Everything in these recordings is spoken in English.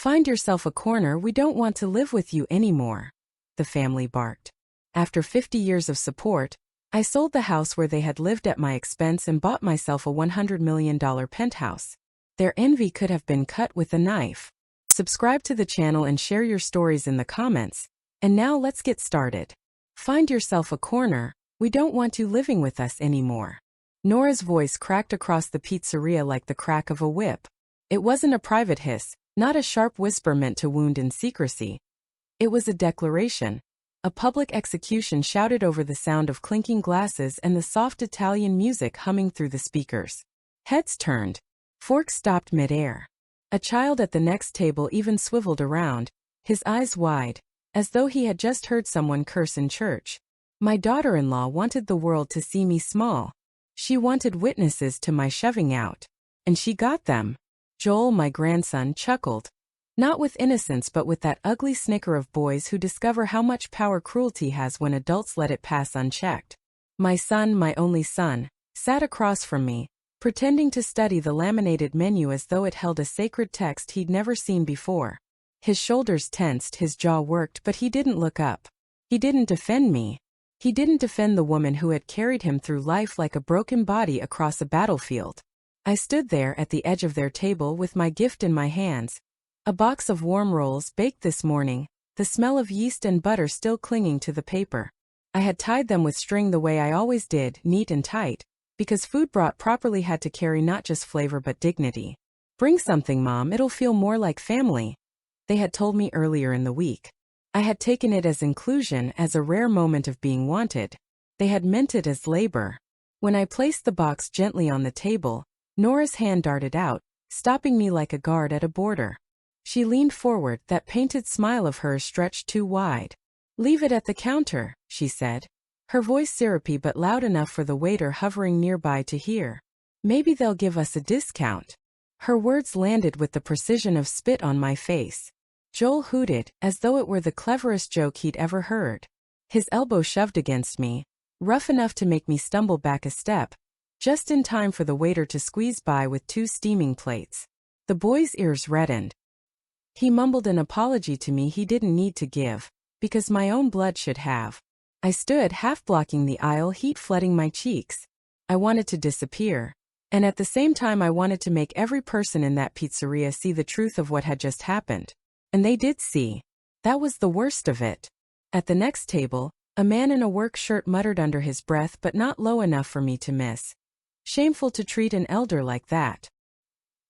Find yourself a corner, we don't want to live with you anymore, the family barked. After 50 years of support, I sold the house where they had lived at my expense and bought myself a $100 million penthouse. Their envy could have been cut with a knife. Subscribe to the channel and share your stories in the comments. And now let's get started. Find yourself a corner, we don't want you living with us anymore. Nora's voice cracked across the pizzeria like the crack of a whip. It wasn't a private hiss, not a sharp whisper meant to wound in secrecy. It was a declaration. A public execution shouted over the sound of clinking glasses and the soft Italian music humming through the speakers. Heads turned. Forks stopped mid-air. A child at the next table even swiveled around, his eyes wide, as though he had just heard someone curse in church. My daughter-in-law wanted the world to see me small. She wanted witnesses to my shoving out. And she got them. Joel, my grandson, chuckled. Not with innocence but with that ugly snicker of boys who discover how much power cruelty has when adults let it pass unchecked. My son, my only son, sat across from me, pretending to study the laminated menu as though it held a sacred text he'd never seen before. His shoulders tensed, his jaw worked, but he didn't look up. He didn't defend me. He didn't defend the woman who had carried him through life like a broken body across a battlefield. I stood there at the edge of their table with my gift in my hands. A box of warm rolls baked this morning, the smell of yeast and butter still clinging to the paper. I had tied them with string the way I always did, neat and tight, because food brought properly had to carry not just flavor but dignity. Bring something, Mom, it'll feel more like family, they had told me earlier in the week. I had taken it as inclusion, as a rare moment of being wanted. They had meant it as labor. When I placed the box gently on the table, Nora's hand darted out, stopping me like a guard at a border. She leaned forward, that painted smile of hers stretched too wide. Leave it at the counter, she said. Her voice syrupy but loud enough for the waiter hovering nearby to hear. Maybe they'll give us a discount. Her words landed with the precision of spit on my face. Joel hooted, as though it were the cleverest joke he'd ever heard. His elbow shoved against me, rough enough to make me stumble back a step, just in time for the waiter to squeeze by with 2 steaming plates. The boy's ears reddened. He mumbled an apology to me he didn't need to give, because my own blood should have. I stood half-blocking the aisle, heat flooding my cheeks. I wanted to disappear. And at the same time I wanted to make every person in that pizzeria see the truth of what had just happened. And they did see. That was the worst of it. At the next table, a man in a work shirt muttered under his breath but not low enough for me to miss. Shameful to treat an elder like that.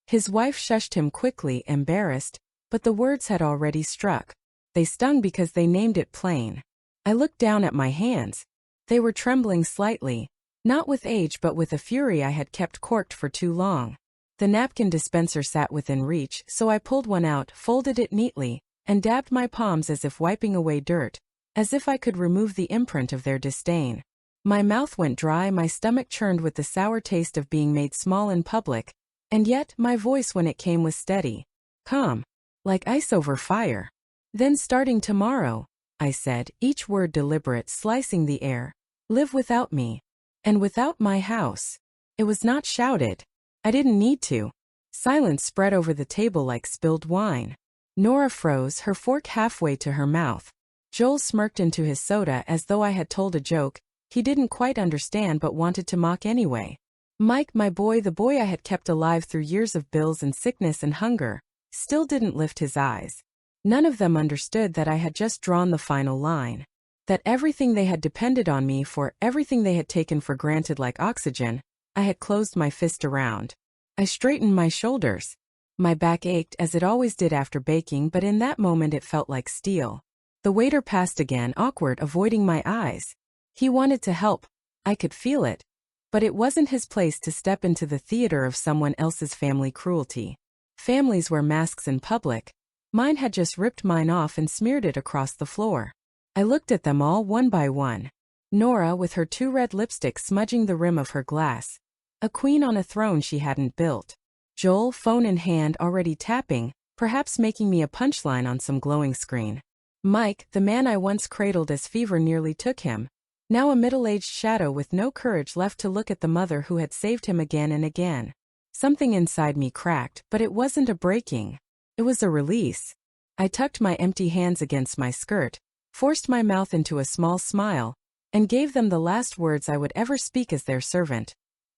His wife shushed him quickly, embarrassed, but the words had already struck. They stung because they named it plain. I looked down at my hands. They were trembling slightly, not with age but with a fury I had kept corked for too long. The napkin dispenser sat within reach, so I pulled one out, folded it neatly, and dabbed my palms as if wiping away dirt, as if I could remove the imprint of their disdain. My mouth went dry, my stomach churned with the sour taste of being made small in public, and yet my voice when it came was steady, calm, like ice over fire. Then starting tomorrow, I said, each word deliberate, slicing the air, live without me, and without my house. It was not shouted. I didn't need to. Silence spread over the table like spilled wine. Nora froze, her fork halfway to her mouth. Joel smirked into his soda as though I had told a joke he didn't quite understand but wanted to mock anyway. Mike, my boy, the boy I had kept alive through years of bills and sickness and hunger, still didn't lift his eyes. None of them understood that I had just drawn the final line. That everything they had depended on me for, everything they had taken for granted like oxygen, I had closed my fist around. I straightened my shoulders. My back ached as it always did after baking, but in that moment it felt like steel. The waiter passed again, awkward, avoiding my eyes. He wanted to help. I could feel it. But it wasn't his place to step into the theater of someone else's family cruelty. Families wear masks in public. Mine had just ripped mine off and smeared it across the floor. I looked at them all one by one. Nora with her 2 red lipsticks smudging the rim of her glass. A queen on a throne she hadn't built. Joel, phone in hand, already tapping, perhaps making me a punchline on some glowing screen. Mike, the man I once cradled as fever nearly took him, now a middle-aged shadow with no courage left to look at the mother who had saved him again and again. Something inside me cracked, but it wasn't a breaking. It was a release. I tucked my empty hands against my skirt, forced my mouth into a small smile, and gave them the last words I would ever speak as their servant.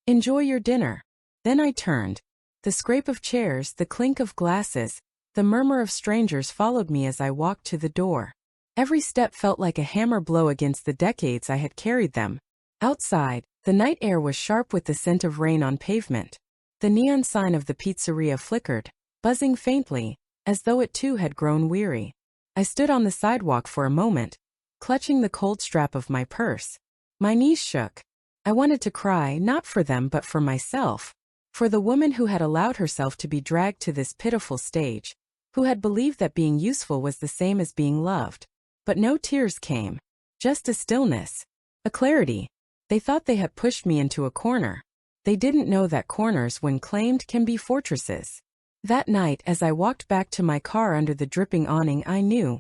Enjoy your dinner. Then I turned. The scrape of chairs, the clink of glasses, the murmur of strangers followed me as I walked to the door. Every step felt like a hammer blow against the decades I had carried them. Outside, the night air was sharp with the scent of rain on pavement. The neon sign of the pizzeria flickered, buzzing faintly, as though it too had grown weary. I stood on the sidewalk for a moment, clutching the cold strap of my purse. My knees shook. I wanted to cry, not for them but for myself, for the woman who had allowed herself to be dragged to this pitiful stage, who had believed that being useful was the same as being loved. But no tears came, just a stillness, a clarity. They thought they had pushed me into a corner. They didn't know that corners, when claimed, can be fortresses. That night, as I walked back to my car under the dripping awning, I knew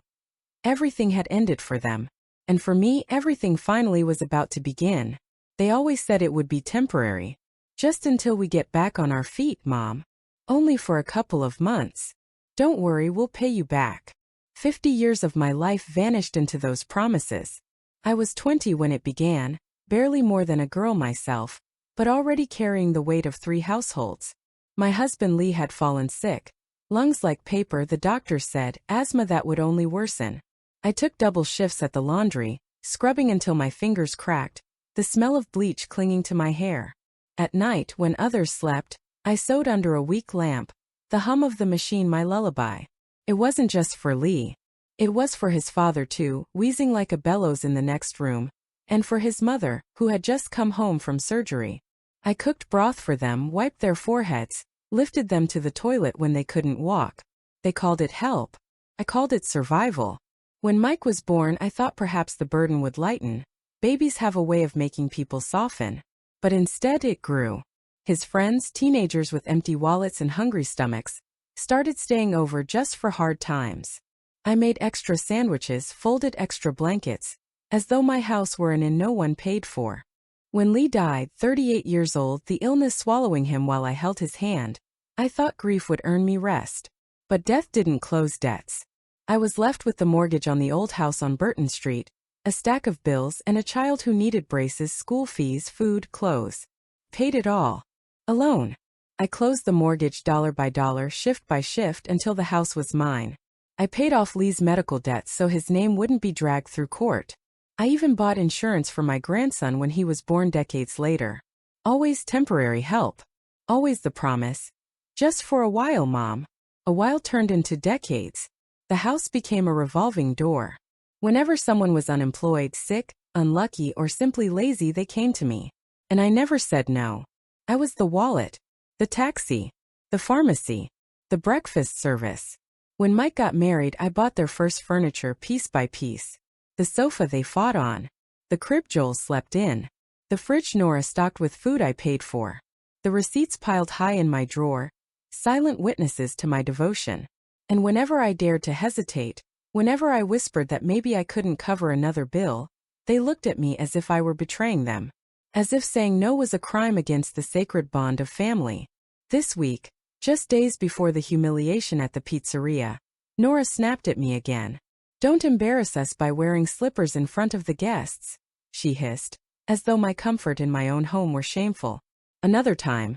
everything had ended for them. And for me, everything finally was about to begin. They always said it would be temporary. Just until we get back on our feet, Mom. Only for a couple of months. Don't worry, we'll pay you back. 50 years of my life vanished into those promises. I was 20 when it began, barely more than a girl myself, but already carrying the weight of 3 households. My husband Lee had fallen sick. Lungs like paper, the doctors said, asthma that would only worsen. I took double shifts at the laundry, scrubbing until my fingers cracked, the smell of bleach clinging to my hair. At night, when others slept, I sewed under a weak lamp, the hum of the machine my lullaby. It wasn't just for Lee. It was for his father too, wheezing like a bellows in the next room, and for his mother, who had just come home from surgery. I cooked broth for them, wiped their foreheads, lifted them to the toilet when they couldn't walk. They called it help. I called it survival. When Mike was born, I thought perhaps the burden would lighten. Babies have a way of making people soften. But instead it grew. His friends, teenagers with empty wallets and hungry stomachs, started staying over just for hard times. I made extra sandwiches, folded extra blankets, as though my house were an inn no one paid for. When Lee died, 38 years old, the illness swallowing him while I held his hand, I thought grief would earn me rest. But death didn't close debts. I was left with the mortgage on the old house on Burton Street, a stack of bills, and a child who needed braces, school fees, food, clothes. Paid it all. Alone. I closed the mortgage dollar by dollar, shift by shift, until the house was mine. I paid off Lee's medical debts so his name wouldn't be dragged through court. I even bought insurance for my grandson when he was born decades later. Always temporary help. Always the promise. Just for a while, Mom. A while turned into decades. The house became a revolving door. Whenever someone was unemployed, sick, unlucky, or simply lazy, they came to me. And I never said no. I was the wallet, the taxi, the pharmacy, the breakfast service. When Mike got married, I bought their first furniture piece by piece. The sofa they fought on. The crib Joel slept in. The fridge Nora stocked with food I paid for. The receipts piled high in my drawer, silent witnesses to my devotion. And whenever I dared to hesitate, whenever I whispered that maybe I couldn't cover another bill, they looked at me as if I were betraying them. As if saying no was a crime against the sacred bond of family. This week, just days before the humiliation at the pizzeria, Nora snapped at me again. "Don't embarrass us by wearing slippers in front of the guests," she hissed, as though my comfort in my own home were shameful. Another time,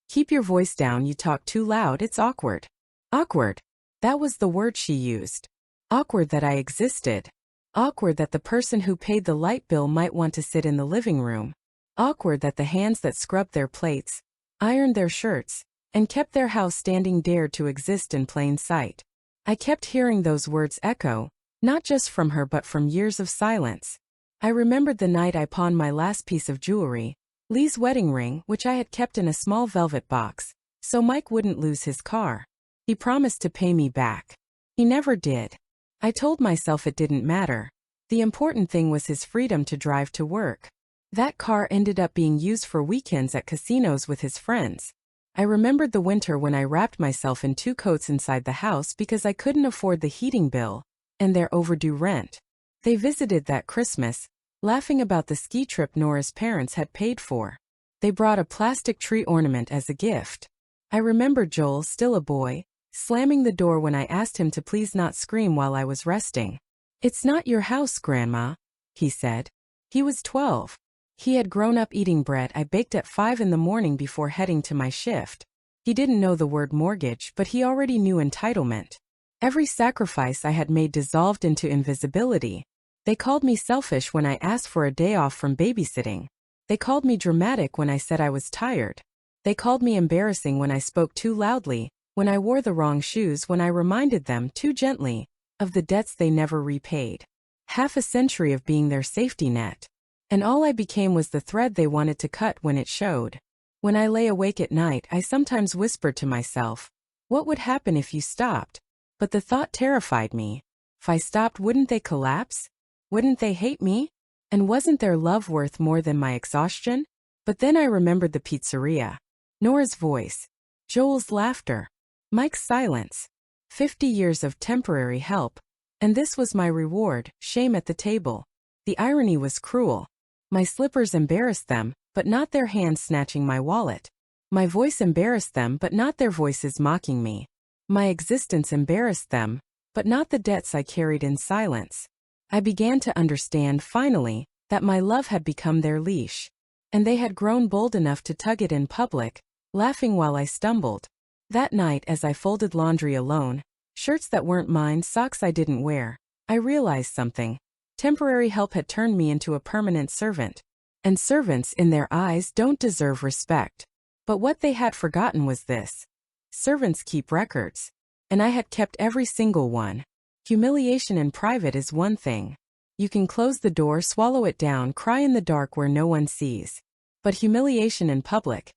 "Keep your voice down, you talk too loud, it's awkward." Awkward. That was the word she used. Awkward that I existed. Awkward that the person who paid the light bill might want to sit in the living room. Awkward that the hands that scrubbed their plates, ironed their shirts, and kept their house standing dared to exist in plain sight. I kept hearing those words echo, not just from her but from years of silence. I remembered the night I pawned my last piece of jewelry, Lee's wedding ring, which I had kept in a small velvet box, so Mike wouldn't lose his car. He promised to pay me back. He never did. I told myself it didn't matter. The important thing was his freedom to drive to work. That car ended up being used for weekends at casinos with his friends. I remembered the winter when I wrapped myself in 2 coats inside the house because I couldn't afford the heating bill and their overdue rent. They visited that Christmas, laughing about the ski trip Nora's parents had paid for. They brought a plastic tree ornament as a gift. I remembered Joel, still a boy, slamming the door when I asked him to please not scream while I was resting. "It's not your house, Grandma," he said. He was 12. He had grown up eating bread I baked at 5 in the morning before heading to my shift. He didn't know the word mortgage, but he already knew entitlement. Every sacrifice I had made dissolved into invisibility. They called me selfish when I asked for a day off from babysitting. They called me dramatic when I said I was tired. They called me embarrassing when I spoke too loudly, when I wore the wrong shoes, when I reminded them too gently of the debts they never repaid. Half a century of being their safety net. And all I became was the thread they wanted to cut when it showed. When I lay awake at night, I sometimes whispered to myself, "What would happen if you stopped?" But the thought terrified me. If I stopped, wouldn't they collapse? Wouldn't they hate me? And wasn't their love worth more than my exhaustion? But then I remembered the pizzeria. Nora's voice. Joel's laughter. Mike's silence. 50 years of temporary help. And this was my reward, shame at the table. The irony was cruel. My slippers embarrassed them, but not their hands snatching my wallet. My voice embarrassed them, but not their voices mocking me. My existence embarrassed them, but not the debts I carried in silence. I began to understand, finally, that my love had become their leash. And they had grown bold enough to tug it in public, laughing while I stumbled. That night, as I folded laundry alone, shirts that weren't mine, socks I didn't wear, I realized something. Temporary help had turned me into a permanent servant. And servants, in their eyes, don't deserve respect. But what they had forgotten was this. Servants keep records. And I had kept every single one. Humiliation in private is one thing. You can close the door, swallow it down, cry in the dark where no one sees. But humiliation in public.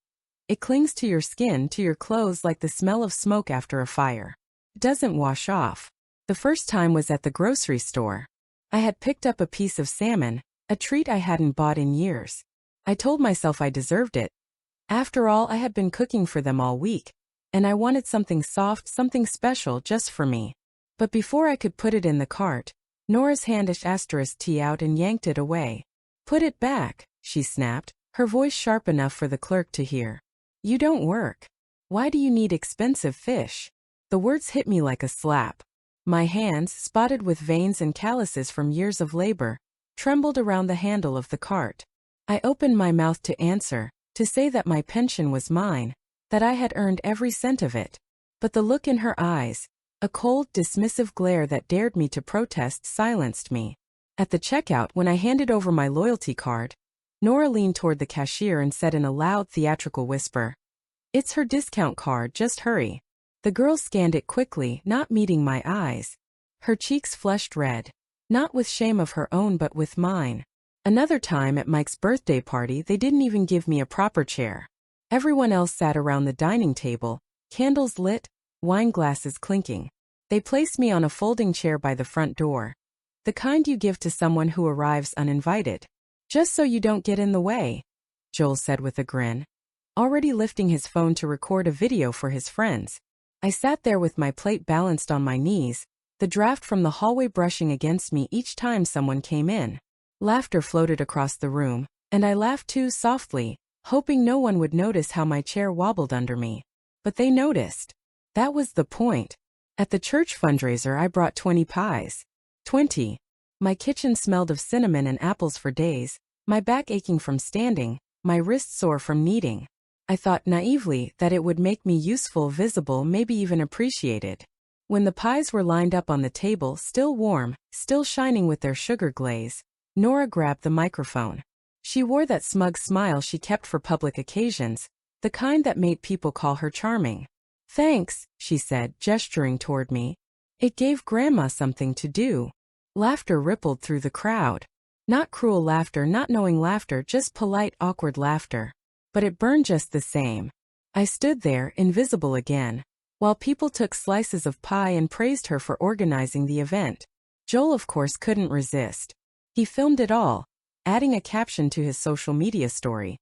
It clings to your skin, to your clothes like the smell of smoke after a fire. It doesn't wash off. The first time was at the grocery store. I had picked up a piece of salmon, a treat I hadn't bought in years. I told myself I deserved it. After all, I had been cooking for them all week, and I wanted something soft, something special just for me. But before I could put it in the cart, Nora's hand asterisked out and yanked it away. "Put it back," she snapped, her voice sharp enough for the clerk to hear. "You don't work. Why do you need expensive fish?" The words hit me like a slap. My hands, spotted with veins and calluses from years of labor, trembled around the handle of the cart. I opened my mouth to answer, to say that my pension was mine, that I had earned every cent of it. But the look in her eyes, a cold, dismissive glare that dared me to protest, silenced me. At the checkout, when I handed over my loyalty card, Nora leaned toward the cashier and said in a loud, theatrical whisper, "It's her discount card, just hurry." The girl scanned it quickly, not meeting my eyes. Her cheeks flushed red, not with shame of her own but with mine. Another time at Mike's birthday party, they didn't even give me a proper chair. Everyone else sat around the dining table, candles lit, wine glasses clinking. They placed me on a folding chair by the front door. The kind you give to someone who arrives uninvited. "Just so you don't get in the way," Joel said with a grin, already lifting his phone to record a video for his friends. I sat there with my plate balanced on my knees, the draft from the hallway brushing against me each time someone came in. Laughter floated across the room, and I laughed too, softly, hoping no one would notice how my chair wobbled under me. But they noticed. That was the point. At the church fundraiser, I brought 20 pies. 20. My kitchen smelled of cinnamon and apples for days, my back aching from standing, my wrist sore from kneading. I thought naively that it would make me useful, visible, maybe even appreciated. When the pies were lined up on the table, still warm, still shining with their sugar glaze, Nora grabbed the microphone. She wore that smug smile she kept for public occasions, the kind that made people call her charming. "Thanks," she said, gesturing toward me. "It gave Grandma something to do." Laughter rippled through the crowd. Not cruel laughter, not knowing laughter, just polite, awkward laughter. But it burned just the same. I stood there, invisible again, while people took slices of pie and praised her for organizing the event. Joel, of course, couldn't resist. He filmed it all, adding a caption to his social media story.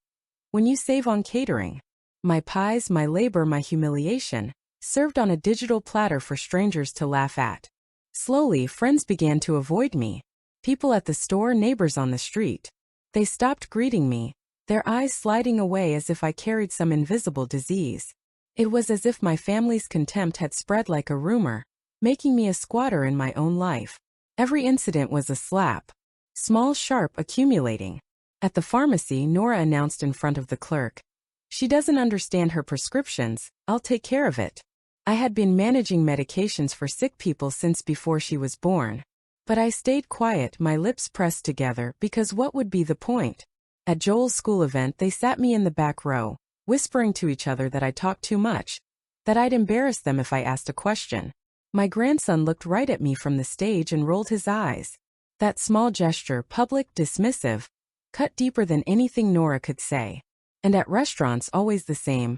"When you save on catering." My pies, my labor, my humiliation, served on a digital platter for strangers to laugh at. Slowly, friends began to avoid me. People at the store, neighbors on the street. They stopped greeting me, their eyes sliding away as if I carried some invisible disease. It was as if my family's contempt had spread like a rumor, making me a squatter in my own life. Every incident was a slap. Small, sharp, accumulating. At the pharmacy, Nora announced in front of the clerk. She doesn't understand her prescriptions, I'll take care of it. I had been managing medications for sick people since before she was born. But I stayed quiet, my lips pressed together, because what would be the point? At Joel's school event they sat me in the back row, whispering to each other that I talked too much, that I'd embarrass them if I asked a question. My grandson looked right at me from the stage and rolled his eyes. That small gesture, public, dismissive, cut deeper than anything Nora could say. And at restaurants always the same.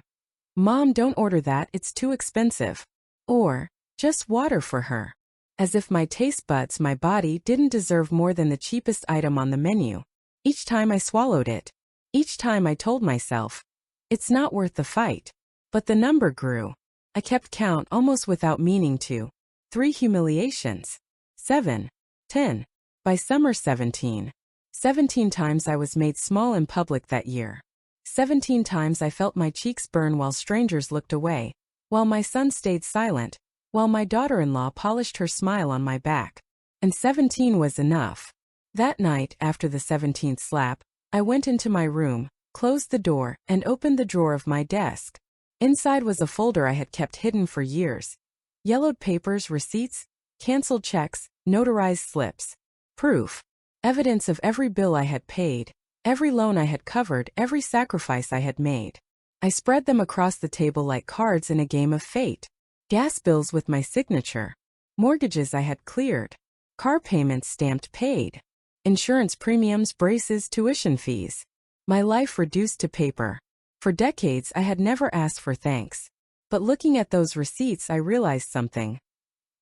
Mom, don't order that, it's too expensive. Or, just water for her. As if my taste buds, my body, didn't deserve more than the cheapest item on the menu. Each time I swallowed it. Each time I told myself, it's not worth the fight. But the number grew. I kept count almost without meaning to. 3 humiliations. 7. 10. By summer 17. 17 times I was made small in public that year. 17 times I felt my cheeks burn while strangers looked away, while my son stayed silent, while my daughter-in-law polished her smile on my back. And 17 was enough. That night, after the 17th slap, I went into my room, closed the door, and opened the drawer of my desk. Inside was a folder I had kept hidden for years. Yellowed papers, receipts, canceled checks, notarized slips. Proof. Evidence of every bill I had paid, every loan I had covered, every sacrifice I had made. I spread them across the table like cards in a game of fate. Gas bills with my signature. Mortgages I had cleared. Car payments stamped paid. Insurance premiums, braces, tuition fees. My life reduced to paper. For decades I had never asked for thanks. But looking at those receipts I realized something.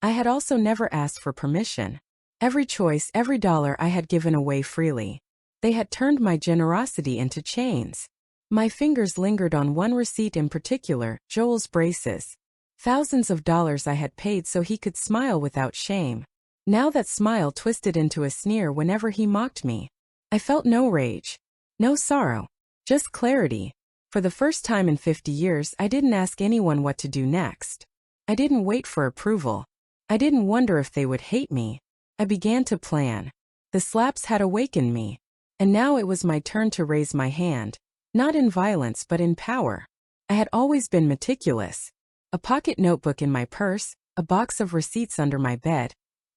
I had also never asked for permission. Every choice, every dollar I had given away freely. They had turned my generosity into chains. My fingers lingered on one receipt in particular, Joel's braces. Thousands of dollars I had paid so he could smile without shame. Now that smile twisted into a sneer whenever he mocked me. I felt no rage. No sorrow. Just clarity. For the first time in 50 years I didn't ask anyone what to do next. I didn't wait for approval. I didn't wonder if they would hate me. I began to plan. The slaps had awakened me. And now it was my turn to raise my hand. Not in violence but in power. I had always been meticulous. A pocket notebook in my purse, a box of receipts under my bed,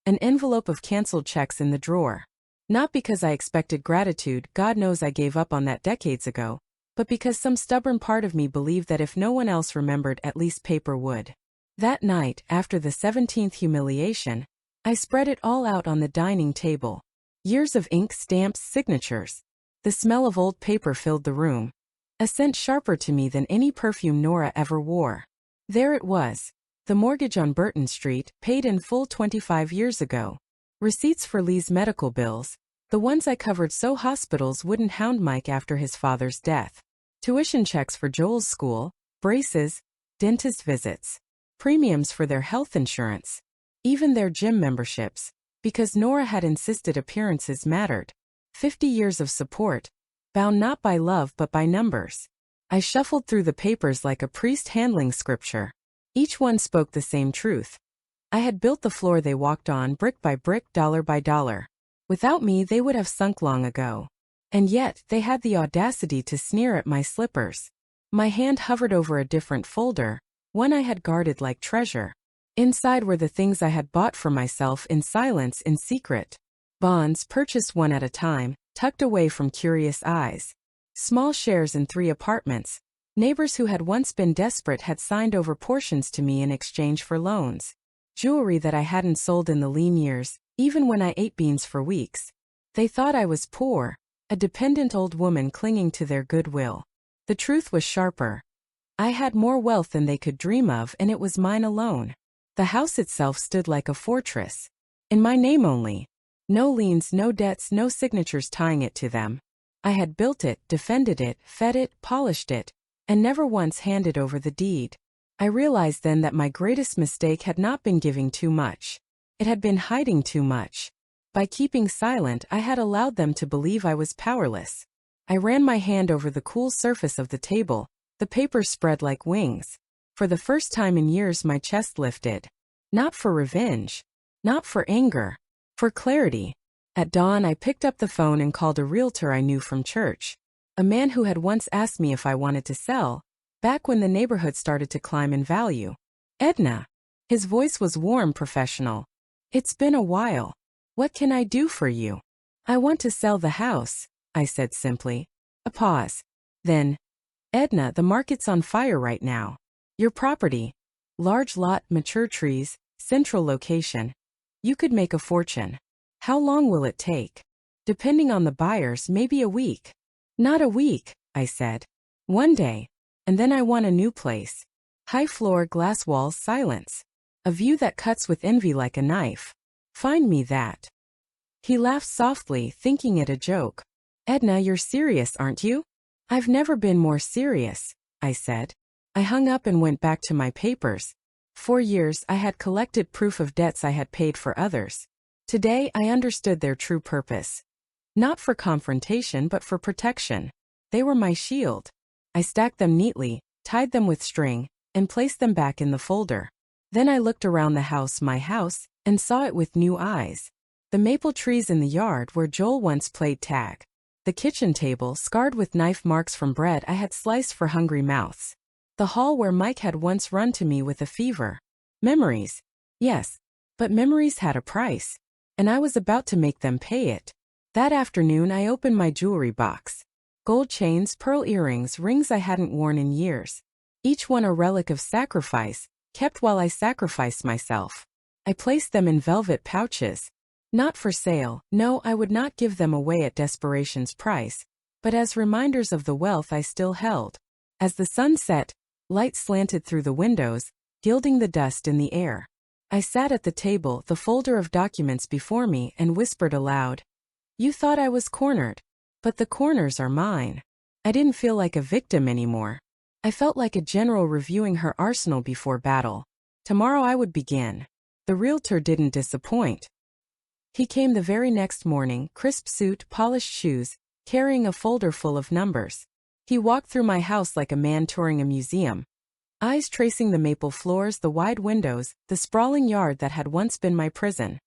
an envelope of canceled checks in the drawer. Not because I expected gratitude, God knows I gave up on that decades ago, but because some stubborn part of me believed that if no one else remembered, at least paper would. That night, after the 17th humiliation, I spread it all out on the dining table. Years of ink, stamps, signatures. The smell of old paper filled the room. A scent sharper to me than any perfume Nora ever wore. There it was. The mortgage on Burton Street, paid in full 25 years ago. Receipts for Lee's medical bills, the ones I covered so hospitals wouldn't hound Mike after his father's death. Tuition checks for Joel's school, braces, dentist visits. Premiums for their health insurance. Even their gym memberships, because Nora had insisted appearances mattered. 50 years of support, bound not by love but by numbers. I shuffled through the papers like a priest handling scripture. Each one spoke the same truth. I had built the floor they walked on brick by brick, dollar by dollar. Without me they would have sunk long ago. And yet they had the audacity to sneer at my slippers. My hand hovered over a different folder, one I had guarded like treasure. Inside were the things I had bought for myself in silence, in secret. Bonds purchased one at a time, tucked away from curious eyes. Small shares in 3 apartments. Neighbors who had once been desperate had signed over portions to me in exchange for loans. Jewelry that I hadn't sold in the lean years, even when I ate beans for weeks. They thought I was poor, a dependent old woman clinging to their goodwill. The truth was sharper. I had more wealth than they could dream of, and it was mine alone. The house itself stood like a fortress. In my name only. No liens, no debts, no signatures tying it to them. I had built it, defended it, fed it, polished it, and never once handed over the deed. I realized then that my greatest mistake had not been giving too much. It had been hiding too much. By keeping silent, I had allowed them to believe I was powerless. I ran my hand over the cool surface of the table, the papers spread like wings. For the first time in years, my chest lifted. Not for revenge. Not for anger. For clarity. At dawn, I picked up the phone and called a realtor I knew from church. A man who had once asked me if I wanted to sell, back when the neighborhood started to climb in value. Edna. His voice was warm, professional. It's been a while. What can I do for you? I want to sell the house, I said simply. A pause. Then, Edna, the market's on fire right now. Your property. Large lot, mature trees, central location. You could make a fortune. How long will it take? Depending on the buyers, maybe a week. Not a week, I said. One day. And then I want a new place. High floor, glass walls, silence. A view that cuts with envy like a knife. Find me that. He laughed softly, thinking it a joke. Edna, you're serious, aren't you? I've never been more serious, I said. I hung up and went back to my papers. 4 years I had collected proof of debts I had paid for others. Today I understood their true purpose. Not for confrontation but for protection. They were my shield. I stacked them neatly, tied them with string, and placed them back in the folder. Then I looked around the house, my house, and saw it with new eyes. The maple trees in the yard where Joel once played tag. The kitchen table scarred with knife marks from bread I had sliced for hungry mouths. The hall where Mike had once run to me with a fever. Memories. Yes, but memories had a price. And I was about to make them pay it. That afternoon I opened my jewelry box. Gold chains, pearl earrings, rings I hadn't worn in years. Each one a relic of sacrifice, kept while I sacrificed myself. I placed them in velvet pouches. Not for sale, no, I would not give them away at desperation's price, but as reminders of the wealth I still held. As the sun set, light slanted through the windows, gilding the dust in the air. I sat at the table, the folder of documents before me, and whispered aloud. You thought I was cornered, but the corners are mine. I didn't feel like a victim anymore. I felt like a general reviewing her arsenal before battle. Tomorrow I would begin. The realtor didn't disappoint. He came the very next morning, crisp suit, polished shoes, carrying a folder full of numbers. He walked through my house like a man touring a museum. Eyes tracing the maple floors, the wide windows, the sprawling yard that had once been my prison.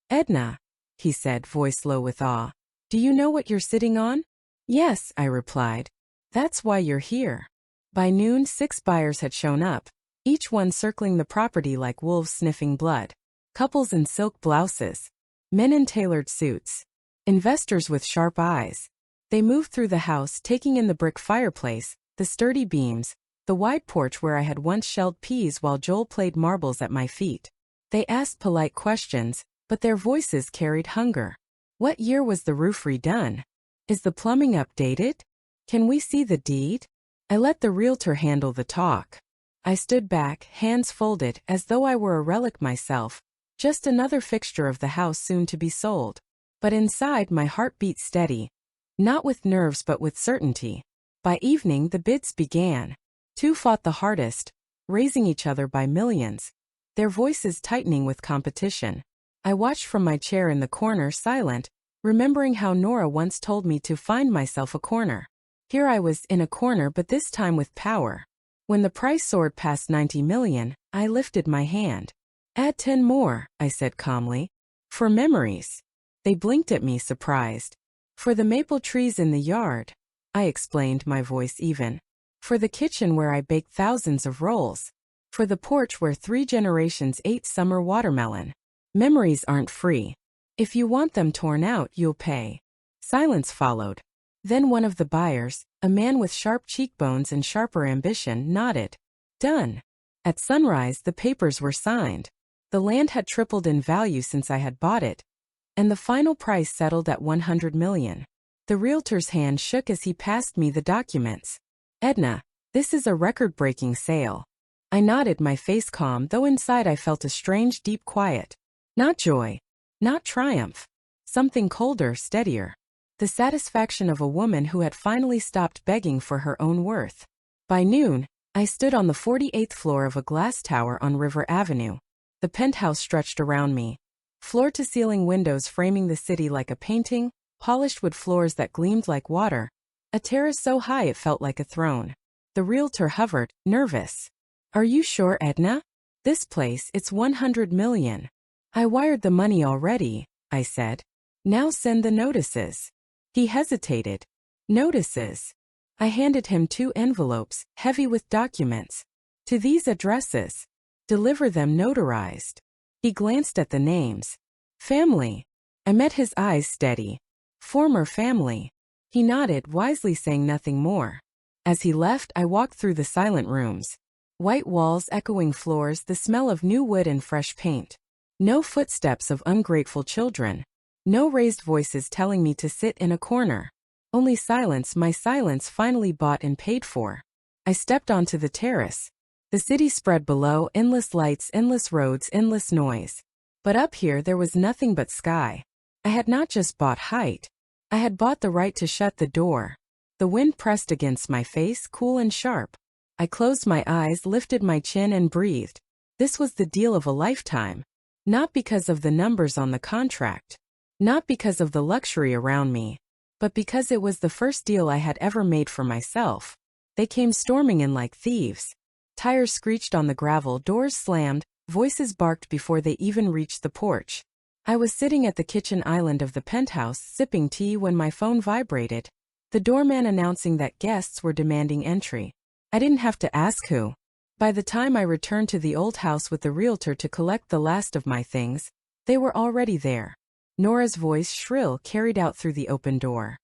Edna, he said, voice low with awe. Do you know what you're sitting on? Yes, I replied. That's why you're here. By noon, 6 buyers had shown up, each one circling the property like wolves sniffing blood. Couples in silk blouses. Men in tailored suits. Investors with sharp eyes. They moved through the house, taking in the brick fireplace, the sturdy beams, the wide porch where I had once shelled peas while Joel played marbles at my feet. They asked polite questions, but their voices carried hunger. What year was the roof redone? Is the plumbing updated? Can we see the deed? I let the realtor handle the talk. I stood back, hands folded, as though I were a relic myself, just another fixture of the house soon to be sold. But inside my heart beat steady. Not with nerves but with certainty. By evening the bids began. 2 fought the hardest, raising each other by millions, their voices tightening with competition. I watched from my chair in the corner, silent, remembering how Nora once told me to find myself a corner. Here I was in a corner, but this time with power. When the price soared past 90 million, I lifted my hand. Add 10 more, I said calmly. For memories. They blinked at me, surprised. For the maple trees in the yard, I explained, my voice even. For the kitchen where I baked thousands of rolls. For the porch where 3 generations ate summer watermelon. Memories aren't free. If you want them torn out, you'll pay. Silence followed. Then one of the buyers, a man with sharp cheekbones and sharper ambition, nodded. Done. At sunrise, the papers were signed. The land had tripled in value since I had bought it, and the final price settled at 100 million. The realtor's hand shook as he passed me the documents. Edna, this is a record-breaking sale. I nodded, my face calm, though inside I felt a strange, deep quiet. Not joy. Not triumph. Something colder, steadier. The satisfaction of a woman who had finally stopped begging for her own worth. By noon, I stood on the 48th floor of a glass tower on River Avenue. The penthouse stretched around me. Floor-to-ceiling windows framing the city like a painting, polished wood floors that gleamed like water. A terrace so high it felt like a throne. The realtor hovered, nervous. Are you sure, Edna? This place, it's 100 million. I wired the money already, I said. Now send the notices. He hesitated. Notices. I handed him 2 envelopes, heavy with documents. To these addresses. Deliver them notarized. He glanced at the names. Family. I met his eyes steady. Former family. He nodded, wisely saying nothing more. As he left, I walked through the silent rooms. White walls, echoing floors, the smell of new wood and fresh paint. No footsteps of ungrateful children. No raised voices telling me to sit in a corner. Only silence, my silence finally bought and paid for. I stepped onto the terrace. The city spread below, endless lights, endless roads, endless noise. But up here there was nothing but sky. I had not just bought height. I had bought the right to shut the door. The wind pressed against my face, cool and sharp. I closed my eyes, lifted my chin and breathed. This was the deal of a lifetime. Not because of the numbers on the contract. Not because of the luxury around me. But because it was the first deal I had ever made for myself. They came storming in like thieves. Tires screeched on the gravel, doors slammed, voices barked before they even reached the porch. I was sitting at the kitchen island of the penthouse, sipping tea when my phone vibrated. The doorman announcing that guests were demanding entry. I didn't have to ask who. By the time I returned to the old house with the realtor to collect the last of my things, they were already there. Nora's voice, shrill, carried out through the open door.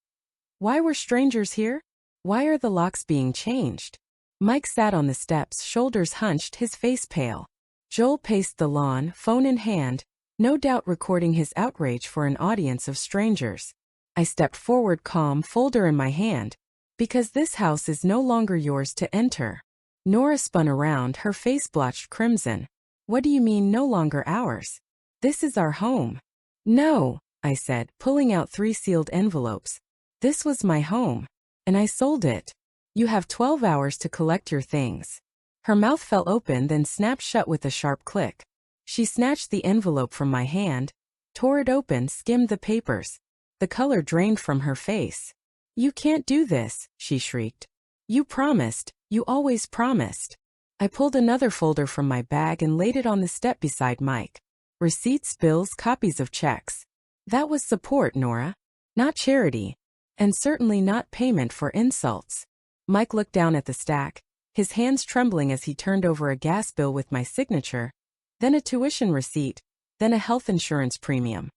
Why were strangers here? Why are the locks being changed? Mike sat on the steps, shoulders hunched, his face pale. Joel paced the lawn, phone in hand, no doubt recording his outrage for an audience of strangers. I stepped forward, calm, folder in my hand. Because this house is no longer yours to enter. Nora spun around, her face blotched crimson. What do you mean, no longer ours? This is our home. No, I said, pulling out 3 sealed envelopes. This was my home. And I sold it. You have 12 hours to collect your things. Her mouth fell open, then snapped shut with a sharp click. She snatched the envelope from my hand, tore it open, skimmed the papers. The color drained from her face. You can't do this, she shrieked. You promised, you always promised. I pulled another folder from my bag and laid it on the step beside Mike. Receipts, bills, copies of checks. That was support, Nora. Not charity. And certainly not payment for insults. Mike looked down at the stack, his hands trembling as he turned over a gas bill with my signature, then a tuition receipt, then a health insurance premium.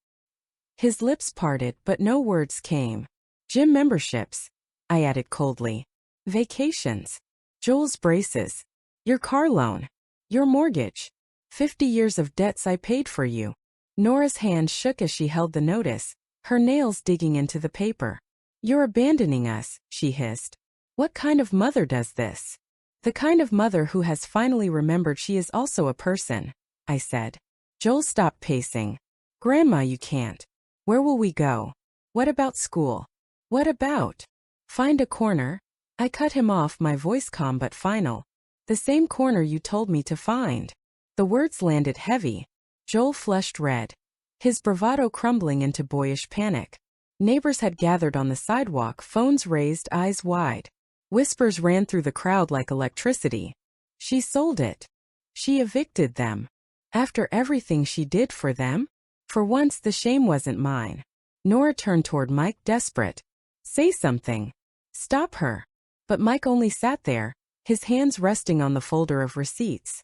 His lips parted, but no words came. Gym memberships, I added coldly. Vacations. Joel's braces. Your car loan. Your mortgage. 50 years of debts I paid for you. Nora's hand shook as she held the notice, her nails digging into the paper. You're abandoning us, she hissed. What kind of mother does this? The kind of mother who has finally remembered she is also a person, I said. Joel stopped pacing. Grandma, you can't. Where will we go? What about school? What about? Find a corner? I cut him off, my voice calm but final. The same corner you told me to find. The words landed heavy. Joel flushed red. His bravado crumbling into boyish panic. Neighbors had gathered on the sidewalk, phones raised, eyes wide. Whispers ran through the crowd like electricity. She sold it. She evicted them. After everything she did for them? For once the shame wasn't mine. Nora turned toward Mike, desperate. Say something. Stop her. But Mike only sat there, his hands resting on the folder of receipts.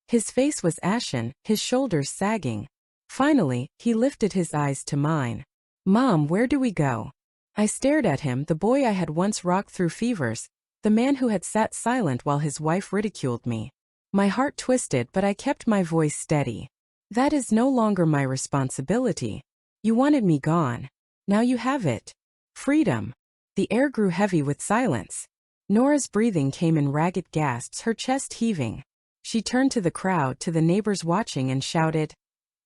His face was ashen, his shoulders sagging. Finally, he lifted his eyes to mine. Mom, where do we go? I stared at him, the boy I had once rocked through fevers, the man who had sat silent while his wife ridiculed me. My heart twisted, but I kept my voice steady. That is no longer my responsibility. You wanted me gone. Now you have it. Freedom. The air grew heavy with silence. Nora's breathing came in ragged gasps, her chest heaving. She turned to the crowd, to the neighbors watching, and shouted,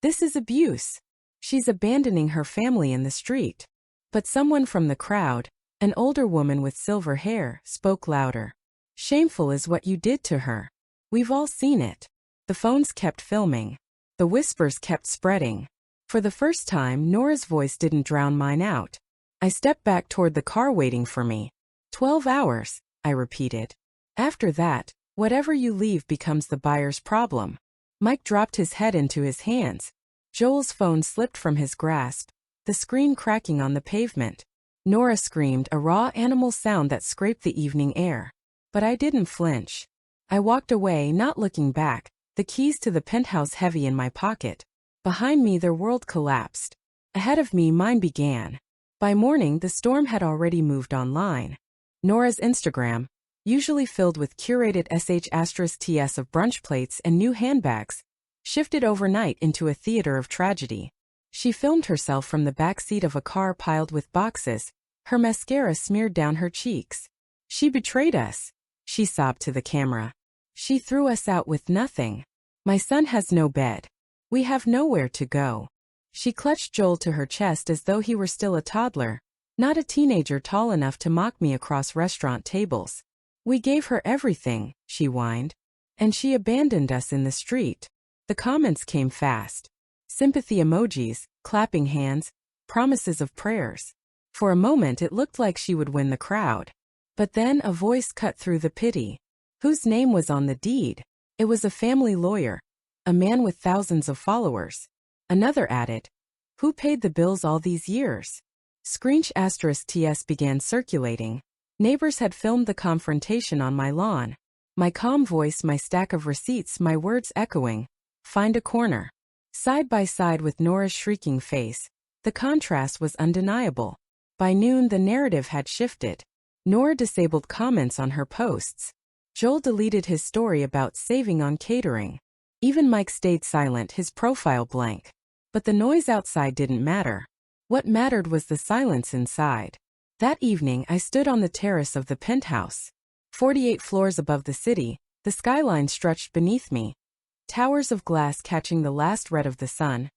"This is abuse. She's abandoning her family in the street." But someone from the crowd, an older woman with silver hair, spoke louder. "Shameful is what you did to her. We've all seen it." The phones kept filming. The whispers kept spreading. For the first time, Nora's voice didn't drown mine out. I stepped back toward the car waiting for me. 12 hours, I repeated. After that, Whatever you leave becomes the buyer's problem. Mike dropped his head into his hands. Joel's phone slipped from his grasp, the screen cracking on the pavement. Nora screamed, a raw animal sound that scraped the evening air. But I didn't flinch. I walked away, not looking back, the keys to the penthouse heavy in my pocket. Behind me their world collapsed. Ahead of me mine began. By morning the storm had already moved online. Nora's Instagram, usually filled with curated sh*ts of brunch plates and new handbags, shifted overnight into a theater of tragedy. She filmed herself from the back seat of a car piled with boxes, her mascara smeared down her cheeks. She betrayed us, she sobbed to the camera. She threw us out with nothing. My son has no bed. We have nowhere to go. She clutched Joel to her chest as though he were still a toddler, not a teenager tall enough to mock me across restaurant tables. We gave her everything, she whined. And she abandoned us in the street. The comments came fast. Sympathy emojis, clapping hands, promises of prayers. For a moment it looked like she would win the crowd. But then a voice cut through the pity. Whose name was on the deed? It was a family lawyer. A man with thousands of followers. Another added, who paid the bills all these years? **TS began circulating. Neighbors had filmed the confrontation on my lawn. My calm voice, my stack of receipts, my words echoing. Find a corner. Side by side with Nora's shrieking face, the contrast was undeniable. By noon the narrative had shifted. Nora disabled comments on her posts. Joel deleted his story about saving on catering. Even Mike stayed silent, his profile blank. But the noise outside didn't matter. What mattered was the silence inside. That evening I stood on the terrace of the penthouse. 48 floors above the city, the skyline stretched beneath me. Towers of glass catching the last red of the sun.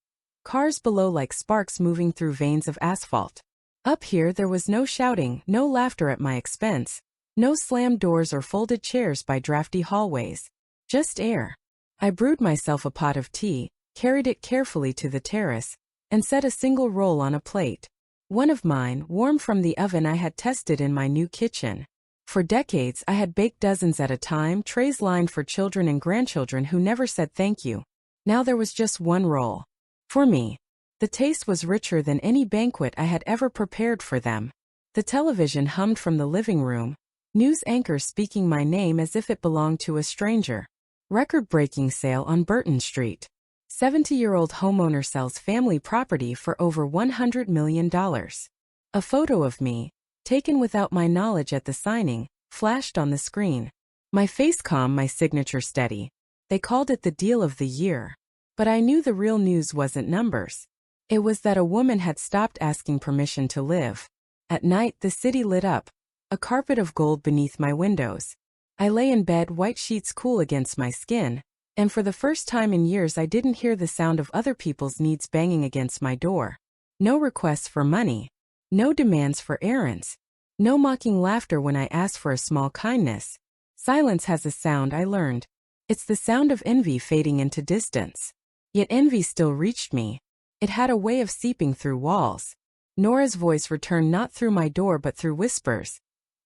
Cars below like sparks moving through veins of asphalt. Up here there was no shouting, no laughter at my expense, no slammed doors or folded chairs by drafty hallways. Just air. I brewed myself a pot of tea, carried it carefully to the terrace, and set a single roll on a plate. One of mine, warm from the oven I had tested in my new kitchen. For decades I had baked dozens at a time, trays lined for children and grandchildren who never said thank you. Now there was just one roll. For me. The taste was richer than any banquet I had ever prepared for them. The television hummed from the living room, news anchors speaking my name as if it belonged to a stranger. Record-breaking sale on Burton Street. 70-year-old homeowner sells family property for over $100 million. A photo of me, taken without my knowledge at the signing, flashed on the screen. My face calm, my signature steady. They called it the deal of the year. But I knew the real news wasn't numbers. It was that a woman had stopped asking permission to live. At night the city lit up, a carpet of gold beneath my windows. I lay in bed, white sheets cool against my skin, and for the first time in years I didn't hear the sound of other people's needs banging against my door. No requests for money. No demands for errands. No mocking laughter when I asked for a small kindness. Silence has a sound, I learned. It's the sound of envy fading into distance. Yet envy still reached me. It had a way of seeping through walls. Nora's voice returned not through my door but through whispers.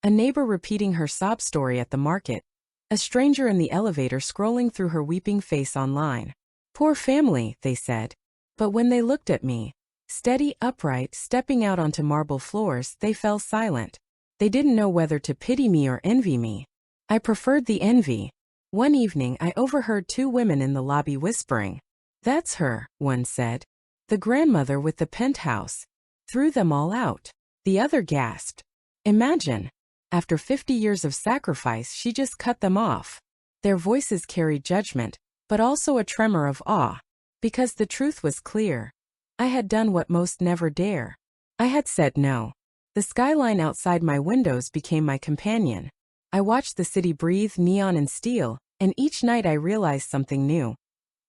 A neighbor repeating her sob story at the market. A stranger in the elevator scrolling through her weeping face online. Poor family, they said. But when they looked at me, steady, upright, stepping out onto marble floors, they fell silent. They didn't know whether to pity me or envy me. I preferred the envy. One evening I overheard two women in the lobby whispering. That's her, one said. The grandmother with the penthouse. Threw them all out. The other gasped. Imagine. After 50 years of sacrifice she just cut them off. Their voices carried judgment, but also a tremor of awe. Because the truth was clear. I had done what most never dare. I had said no. The skyline outside my windows became my companion. I watched the city breathe, neon and steel, and each night I realized something new.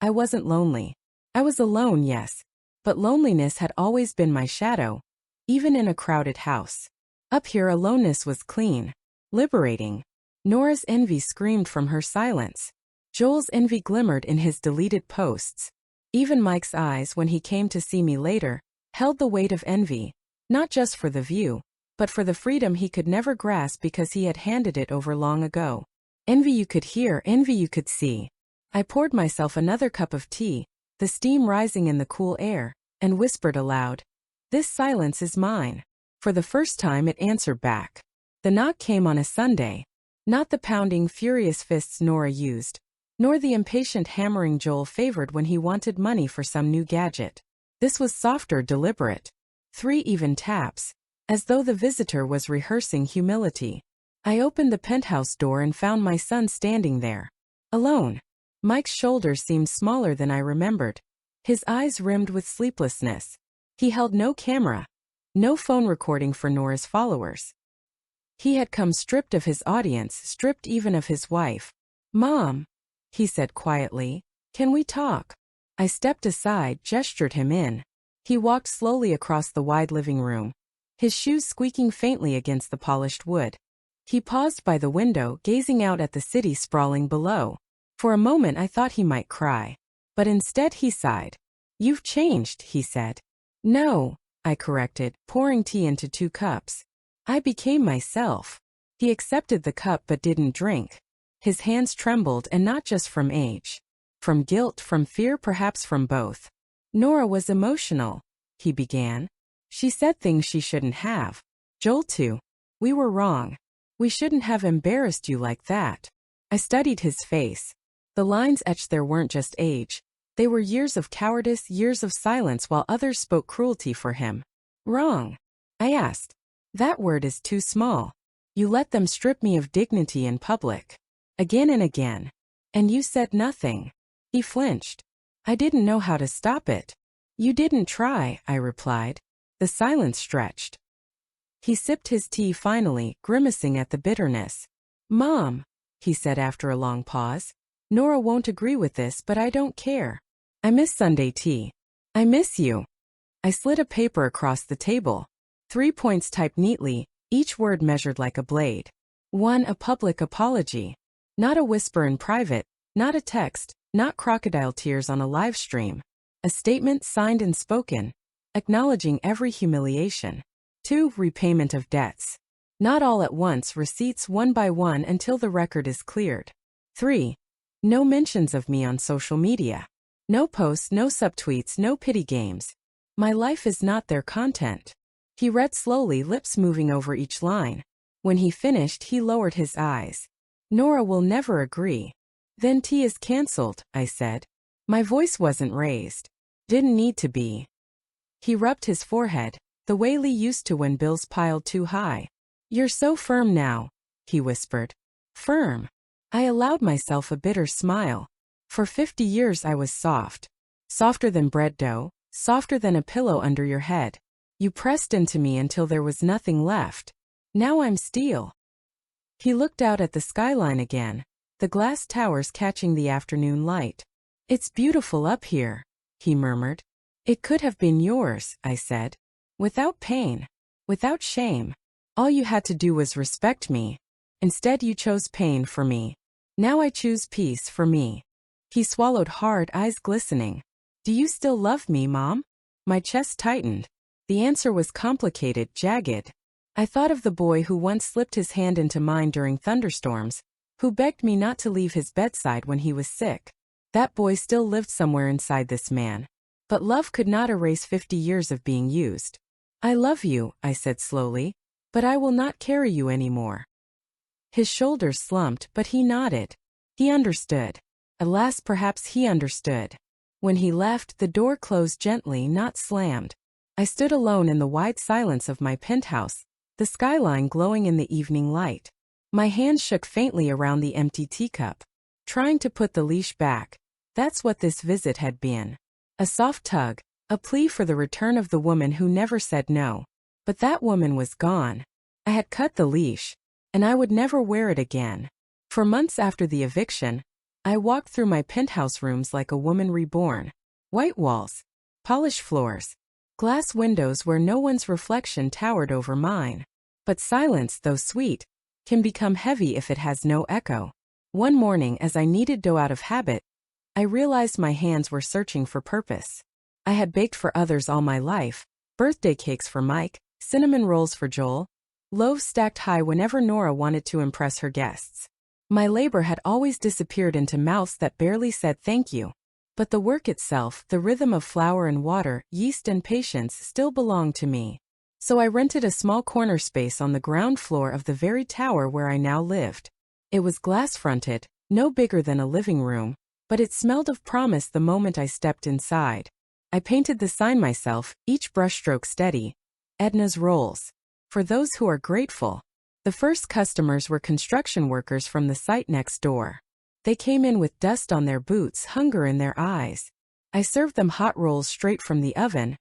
I wasn't lonely. I was alone, yes. But loneliness had always been my shadow, even in a crowded house. Up here aloneness was clean, liberating. Nora's envy screamed from her silence. Joel's envy glimmered in his deleted posts. Even Mike's eyes, when he came to see me later, held the weight of envy, not just for the view, but for the freedom he could never grasp because he had handed it over long ago. Envy you could hear, envy you could see. I poured myself another cup of tea, the steam rising in the cool air, and whispered aloud, "This silence is mine." For the first time it answered back. The knock came on a Sunday. Not the pounding, furious fists Nora used, nor the impatient hammering Joel favored when he wanted money for some new gadget. This was softer, deliberate. 3 even taps, as though the visitor was rehearsing humility. I opened the penthouse door and found my son standing there. Alone. Mike's shoulders seemed smaller than I remembered. His eyes rimmed with sleeplessness. He held no camera. No phone recording for Nora's followers. He had come stripped of his audience, stripped even of his wife. "Mom," he said quietly, "can we talk?" I stepped aside, gestured him in. He walked slowly across the wide living room, his shoes squeaking faintly against the polished wood. He paused by the window, gazing out at the city sprawling below. For a moment I thought he might cry. But instead he sighed. "You've changed," he said. "No," I corrected, pouring tea into 2 cups. "I became myself." He accepted the cup but didn't drink. His hands trembled, and not just from age. From guilt, from fear, perhaps from both. "Nora was emotional," he began. "She said things she shouldn't have. Joel too. We were wrong. We shouldn't have embarrassed you like that." I studied his face. The lines etched there weren't just age. They were years of cowardice, years of silence while others spoke cruelty for him. "Wrong?" I asked. "That word is too small. You let them strip me of dignity in public. Again and again. And you said nothing." He flinched. I didn't know how to stop it. "You didn't try," I replied. The silence stretched. He sipped his tea finally, grimacing at the bitterness. "Mom," he said after a long pause, "Nora won't agree with this, but I don't care. I miss Sunday tea. I miss you." I slid a paper across the table. 3 points typed neatly, each word measured like a blade. 1. A public apology. Not a whisper in private, not a text, not crocodile tears on a live stream. A statement signed and spoken, acknowledging every humiliation. 2. Repayment of debts. Not all at once, receipts one by one until the record is cleared. 3. No mentions of me on social media. No posts, no subtweets, no pity games. My life is not their content. He read slowly, lips moving over each line. When he finished, he lowered his eyes. "Nora will never agree." "Then tea is cancelled," I said. My voice wasn't raised. Didn't need to be. He rubbed his forehead, the way Lee used to when bills piled too high. "You're so firm now," he whispered. Firm. I allowed myself a bitter smile. For 50 years I was soft. Softer than bread dough, softer than a pillow under your head. You pressed into me until there was nothing left. Now I'm steel. He looked out at the skyline again, the glass towers catching the afternoon light. "It's beautiful up here," he murmured. "It could have been yours," I said. "Without pain. Without shame. All you had to do was respect me. Instead you chose pain for me. Now I choose peace for me." He swallowed hard, eyes glistening. "Do you still love me, Mom?" My chest tightened. The answer was complicated, jagged. I thought of the boy who once slipped his hand into mine during thunderstorms, who begged me not to leave his bedside when he was sick. That boy still lived somewhere inside this man. But love could not erase 50 years of being used. "I love you," I said slowly, "but I will not carry you anymore." His shoulders slumped, but he nodded. He understood. Alas, perhaps he understood. When he left, the door closed gently, not slammed. I stood alone in the wide silence of my penthouse, the skyline glowing in the evening light. My hands shook faintly around the empty teacup, trying to put the leash back. That's what this visit had been. A soft tug, a plea for the return of the woman who never said no. But that woman was gone. I had cut the leash, and I would never wear it again. For months after the eviction, I walked through my penthouse rooms like a woman reborn. White walls, polished floors, glass windows where no one's reflection towered over mine. But silence, though sweet, can become heavy if it has no echo. One morning, as I kneaded dough out of habit, I realized my hands were searching for purpose. I had baked for others all my life, birthday cakes for Mike, cinnamon rolls for Joel, loaves stacked high whenever Nora wanted to impress her guests. My labor had always disappeared into mouths that barely said thank you. But the work itself, the rhythm of flour and water, yeast and patience still belonged to me. So I rented a small corner space on the ground floor of the very tower where I now lived. It was glass-fronted, no bigger than a living room, but it smelled of promise the moment I stepped inside. I painted the sign myself, each brushstroke steady. Edna's Rolls. For those who are grateful. The first customers were construction workers from the site next door. They came in with dust on their boots, hunger in their eyes. I served them hot rolls straight from the oven,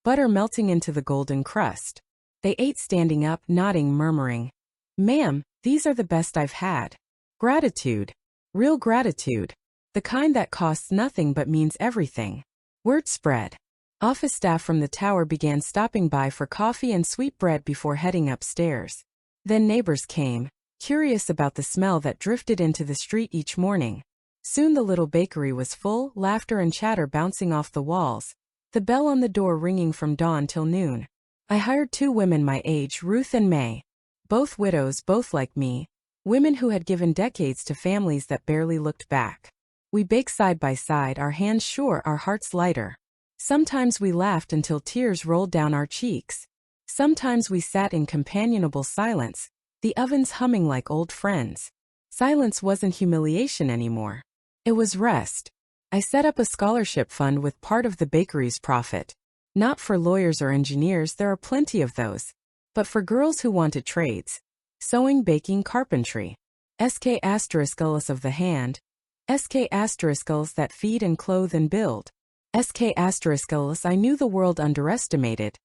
butter melting into the golden crust. They ate standing up, nodding, murmuring, "Ma'am, these are the best I've had." Gratitude. Real gratitude. The kind that costs nothing but means everything. Word spread. Office staff from the tower began stopping by for coffee and sweetbread before heading upstairs. Then neighbors came, curious about the smell that drifted into the street each morning. Soon the little bakery was full, laughter and chatter bouncing off the walls, the bell on the door ringing from dawn till noon. I hired 2 women my age, Ruth and May. Both widows, both like me, women who had given decades to families that barely looked back. We baked side by side, our hands sure, our hearts lighter. Sometimes we laughed until tears rolled down our cheeks. Sometimes we sat in companionable silence, the ovens humming like old friends. Silence wasn't humiliation anymore. It was rest. I set up a scholarship fund with part of the bakery's profit. Not for lawyers or engineers, there are plenty of those, but for girls who wanted trades. Sewing, baking, carpentry. SK asteriskles of the hand. SK asteriskles that feed and clothe and build. SK asteriskles I knew the world underestimated,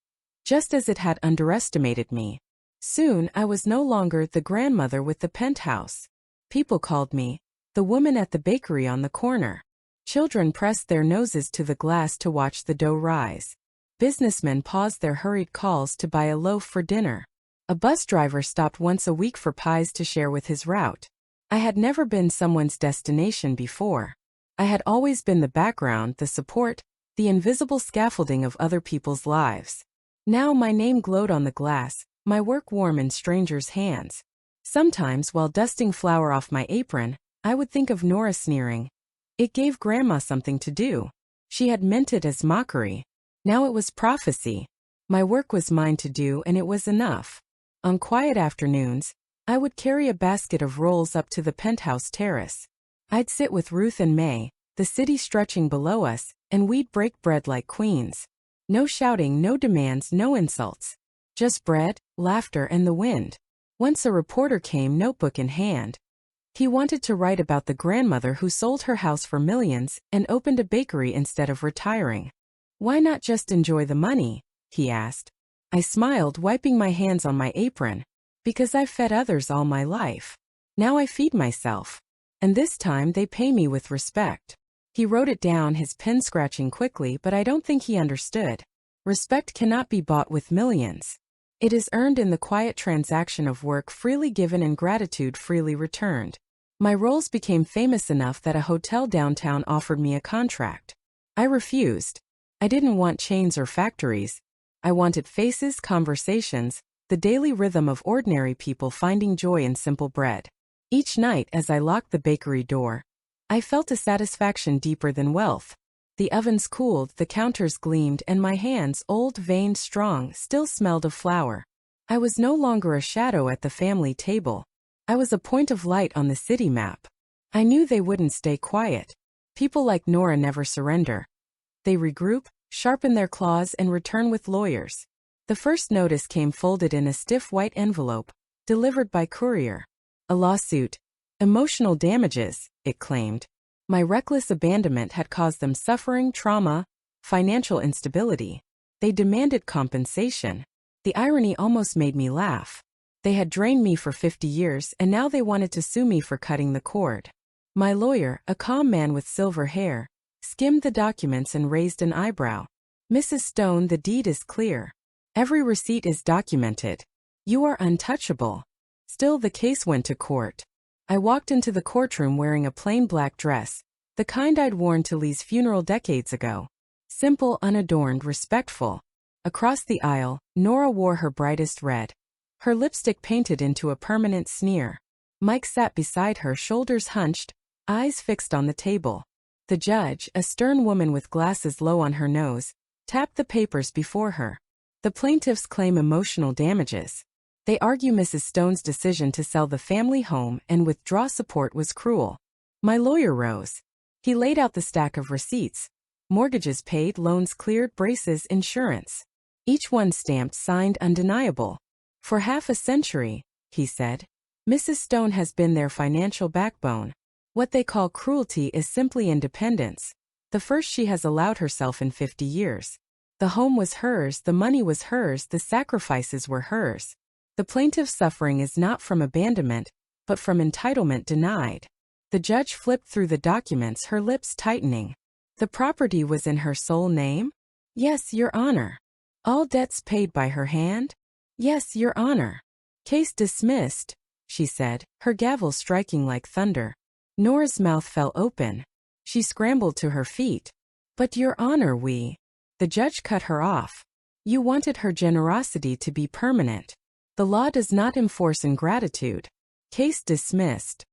just as it had underestimated me. Soon I was no longer the grandmother with the penthouse. People called me the woman at the bakery on the corner. Children pressed their noses to the glass to watch the dough rise. Businessmen paused their hurried calls to buy a loaf for dinner. A bus driver stopped once a week for pies to share with his route. I had never been someone's destination before. I had always been the background, the support, the invisible scaffolding of other people's lives. Now my name glowed on the glass, my work warm in strangers' hands. Sometimes, while dusting flour off my apron, I would think of Nora sneering. It gave Grandma something to do. She had meant it as mockery. Now it was prophecy. My work was mine to do, and it was enough. On quiet afternoons, I would carry a basket of rolls up to the penthouse terrace. I'd sit with Ruth and May, the city stretching below us, and we'd break bread like queens. No shouting, no demands, no insults. Just bread, laughter, and the wind. Once a reporter came, notebook in hand. He wanted to write about the grandmother who sold her house for millions and opened a bakery instead of retiring. Why not just enjoy the money? He asked. I smiled, wiping my hands on my apron. Because I've fed others all my life. Now I feed myself. And this time they pay me with respect. He wrote it down, his pen scratching quickly, but I don't think he understood. Respect cannot be bought with millions. It is earned in the quiet transaction of work freely given and gratitude freely returned. My rolls became famous enough that a hotel downtown offered me a contract. I refused. I didn't want chains or factories. I wanted faces, conversations, the daily rhythm of ordinary people finding joy in simple bread. Each night as I locked the bakery door, I felt a satisfaction deeper than wealth. The ovens cooled, the counters gleamed, and my hands, old, veined, strong, still smelled of flour. I was no longer a shadow at the family table. I was a point of light on the city map. I knew they wouldn't stay quiet. People like Nora never surrender. They regroup, sharpen their claws, and return with lawyers. The first notice came folded in a stiff white envelope, delivered by courier. A lawsuit. Emotional damages, it claimed. My reckless abandonment had caused them suffering, trauma, financial instability. They demanded compensation. The irony almost made me laugh. They had drained me for 50 years, and now they wanted to sue me for cutting the cord. My lawyer, a calm man with silver hair, skimmed the documents and raised an eyebrow. Mrs. Stone, the deed is clear. Every receipt is documented. You are untouchable. Still, the case went to court. I walked into the courtroom wearing a plain black dress, the kind I'd worn to Lee's funeral decades ago. Simple, unadorned, respectful. Across the aisle, Nora wore her brightest red. Her lipstick painted into a permanent sneer. Mike sat beside her, shoulders hunched, eyes fixed on the table. The judge, a stern woman with glasses low on her nose, tapped the papers before her. The plaintiffs claim emotional damages. They argue Mrs. Stone's decision to sell the family home and withdraw support was cruel. My lawyer rose. He laid out the stack of receipts. Mortgages paid, loans cleared, braces, insurance. Each one stamped, signed, undeniable. For half a century, he said, Mrs. Stone has been their financial backbone. What they call cruelty is simply independence. The first she has allowed herself in 50 years. The home was hers, the money was hers, the sacrifices were hers. The plaintiff's suffering is not from abandonment, but from entitlement denied. The judge flipped through the documents, her lips tightening. The property was in her sole name? Yes, Your Honor. All debts paid by her hand? Yes, Your Honor. Case dismissed, she said, her gavel striking like thunder. Nora's mouth fell open. She scrambled to her feet. But Your Honor, The judge cut her off. You wanted her generosity to be permanent. The law does not enforce ingratitude. Case dismissed.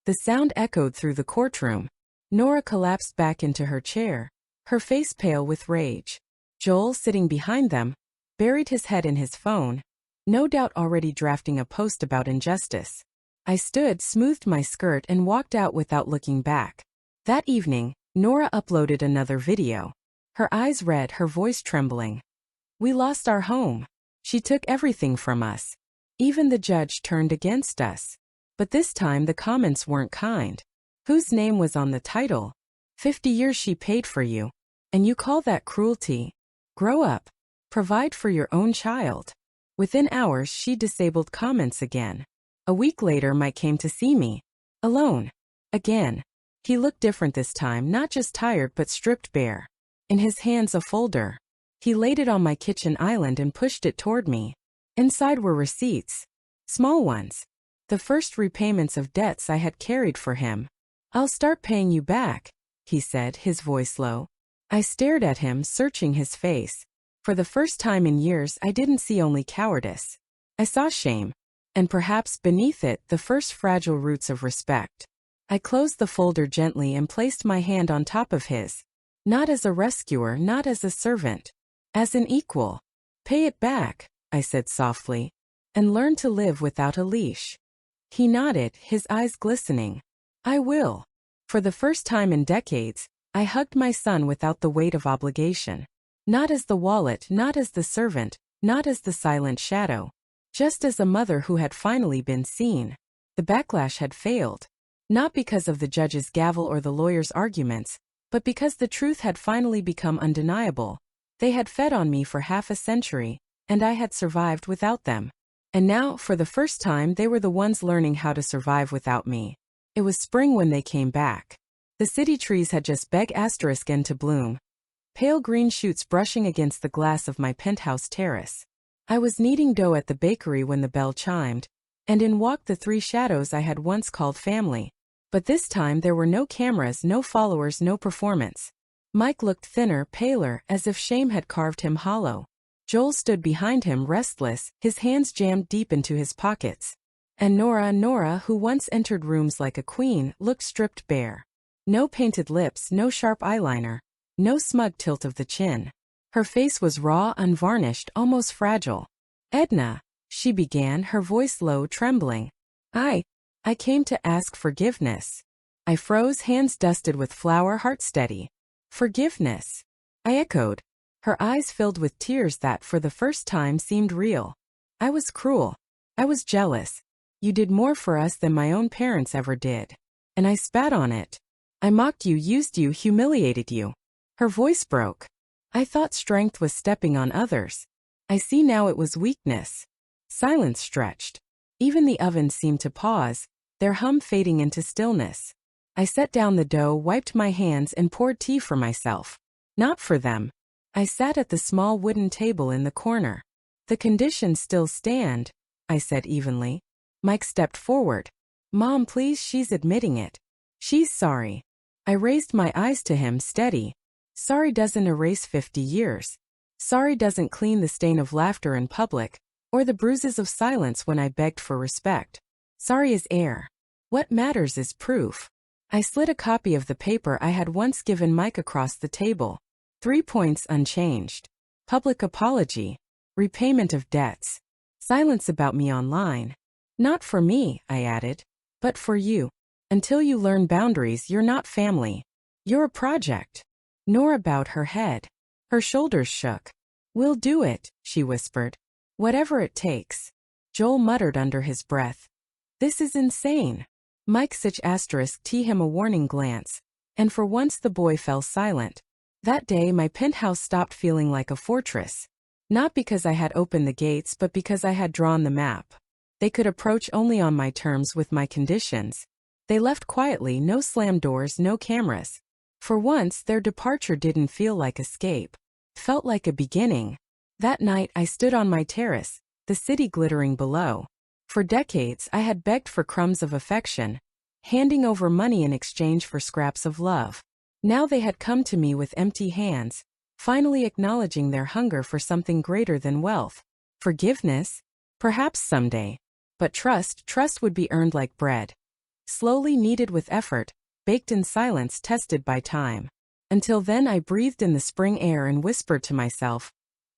The sound echoed through the courtroom. Nora collapsed back into her chair, her face pale with rage. Joel, sitting behind them, buried his head in his phone, no doubt already drafting a post about injustice. I stood, smoothed my skirt, and walked out without looking back. That evening, Nora uploaded another video. Her eyes red, her voice trembling. We lost our home. She took everything from us. Even the judge turned against us. But this time the comments weren't kind. Whose name was on the title? 50 years she paid for you. And you call that cruelty? Grow up. Provide for your own child. Within hours she disabled comments again. A week later Mike came to see me. Alone. Again. He looked different this time, not just tired but stripped bare. In his hands a folder. He laid it on my kitchen island and pushed it toward me. Inside were receipts. Small ones. The first repayments of debts I had carried for him. I'll start paying you back, he said, his voice low. I stared at him, searching his face. For the first time in years I didn't see only cowardice. I saw shame. And perhaps beneath it the first fragile roots of respect. I closed the folder gently and placed my hand on top of his. Not as a rescuer, not as a servant. As an equal. Pay it back, I said softly. And learn to live without a leash. He nodded, his eyes glistening. I will. For the first time in decades, I hugged my son without the weight of obligation. Not as the wallet, not as the servant, not as the silent shadow. Just as a mother who had finally been seen. The backlash had failed. Not because of the judge's gavel or the lawyer's arguments, but because the truth had finally become undeniable. They had fed on me for half a century, and I had survived without them. And now, for the first time, they were the ones learning how to survive without me. It was spring when they came back. The city trees had just begun to bloom. Pale green shoots brushing against the glass of my penthouse terrace. I was kneading dough at the bakery when the bell chimed, and in walked the three shadows I had once called family. But this time there were no cameras, no followers, no performance. Mike looked thinner, paler, as if shame had carved him hollow. Joel stood behind him, restless, his hands jammed deep into his pockets. And Nora, who once entered rooms like a queen, looked stripped bare. No painted lips, no sharp eyeliner, no smug tilt of the chin. Her face was raw, unvarnished, almost fragile. Edna, she began, her voice low, trembling. I came to ask forgiveness. I froze, hands dusted with flour, heart steady. Forgiveness. I echoed. Her eyes filled with tears that, for the first time, seemed real. I was cruel. I was jealous. You did more for us than my own parents ever did. And I spat on it. I mocked you, used you, humiliated you. Her voice broke. I thought strength was stepping on others. I see now it was weakness. Silence stretched. Even the ovens seemed to pause, their hum fading into stillness. I set down the dough, wiped my hands, and poured tea for myself. Not for them. I sat at the small wooden table in the corner. The conditions still stand, I said evenly. Mike stepped forward. Mom, please, she's admitting it. She's sorry. I raised my eyes to him, steady. Sorry doesn't erase 50 years. Sorry doesn't clean the stain of laughter in public, or the bruises of silence when I begged for respect. Sorry is air. What matters is proof. I slid a copy of the paper I had once given Mike across the table. 3 points unchanged. Public apology. Repayment of debts. Silence about me online. Not for me, I added. But for you. Until you learn boundaries, you're not family. You're a project. Nora bowed her head. Her shoulders shook. We'll do it, she whispered. Whatever it takes. Joel muttered under his breath. This is insane. Mike Sitch *T him a warning glance, and for once the boy fell silent. That day my penthouse stopped feeling like a fortress. Not because I had opened the gates but because I had drawn the map. They could approach only on my terms with my conditions. They left quietly, no slammed doors, no cameras. For once their departure didn't feel like escape. Felt like a beginning. That night I stood on my terrace, the city glittering below. For decades I had begged for crumbs of affection, handing over money in exchange for scraps of love. Now they had come to me with empty hands, finally acknowledging their hunger for something greater than wealth. Forgiveness? Perhaps someday. But trust would be earned like bread. Slowly, kneaded with effort, baked in silence, tested by time. Until then I breathed in the spring air and whispered to myself,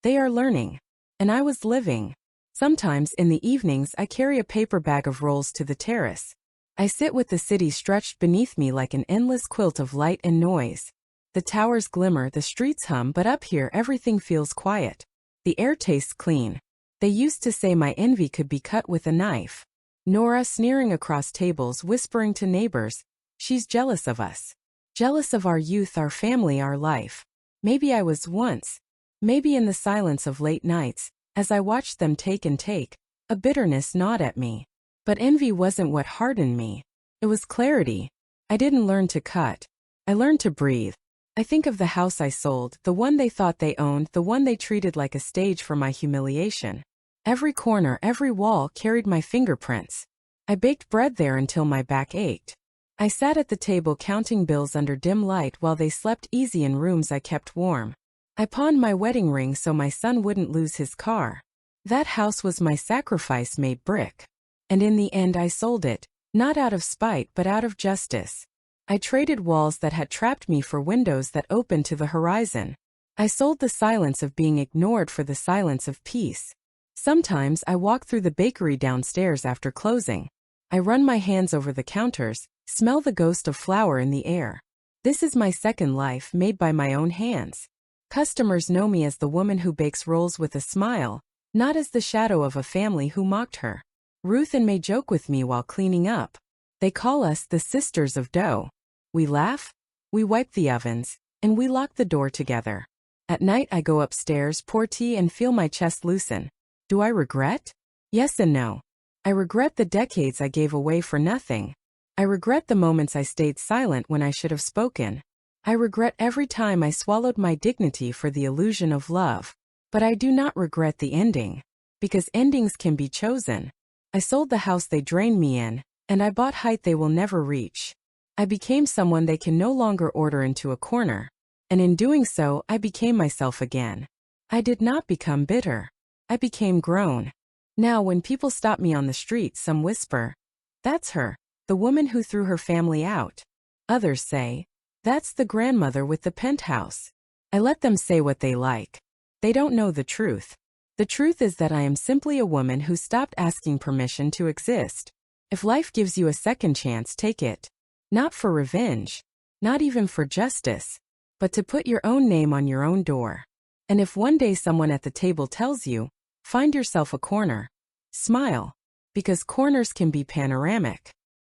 they are learning. And I was living. Sometimes in the evenings I carry a paper bag of rolls to the terrace. I sit with the city stretched beneath me like an endless quilt of light and noise. The towers glimmer, the streets hum, but up here everything feels quiet. The air tastes clean. They used to say my envy could be cut with a knife. Nora sneering across tables, whispering to neighbors, she's jealous of us. Jealous of our youth, our family, our life. Maybe I was once. Maybe in the silence of late nights, as I watched them take and take, a bitterness gnawed at me. But envy wasn't what hardened me. It was clarity. I didn't learn to cut. I learned to breathe. I think of the house I sold, the one they thought they owned, the one they treated like a stage for my humiliation. Every corner, every wall carried my fingerprints. I baked bread there until my back ached. I sat at the table counting bills under dim light while they slept easy in rooms I kept warm. I pawned my wedding ring so my son wouldn't lose his car. That house was my sacrifice made brick. And in the end I sold it, not out of spite but out of justice. I traded walls that had trapped me for windows that opened to the horizon. I sold the silence of being ignored for the silence of peace. Sometimes I walk through the bakery downstairs after closing. I run my hands over the counters, smell the ghost of flour in the air. This is my second life, made by my own hands. Customers know me as the woman who bakes rolls with a smile, not as the shadow of a family who mocked her. Ruth and May joke with me while cleaning up. They call us the Sisters of Dough. We laugh, we wipe the ovens, and we lock the door together. At night I go upstairs, pour tea, and feel my chest loosen. Do I regret? Yes and no. I regret the decades I gave away for nothing. I regret the moments I stayed silent when I should have spoken. I regret every time I swallowed my dignity for the illusion of love. But I do not regret the ending. Because endings can be chosen. I sold the house they drained me in, and I bought height they will never reach. I became someone they can no longer order into a corner. And in doing so, I became myself again. I did not become bitter. I became grown. Now when people stop me on the street, some whisper, that's her, the woman who threw her family out. Others say, that's the grandmother with the penthouse. I let them say what they like. They don't know the truth. The truth is that I am simply a woman who stopped asking permission to exist. If life gives you a second chance, take it. Not for revenge. Not even for justice. But to put your own name on your own door. And if one day someone at the table tells you, find yourself a corner, smile. Because corners can be panoramic.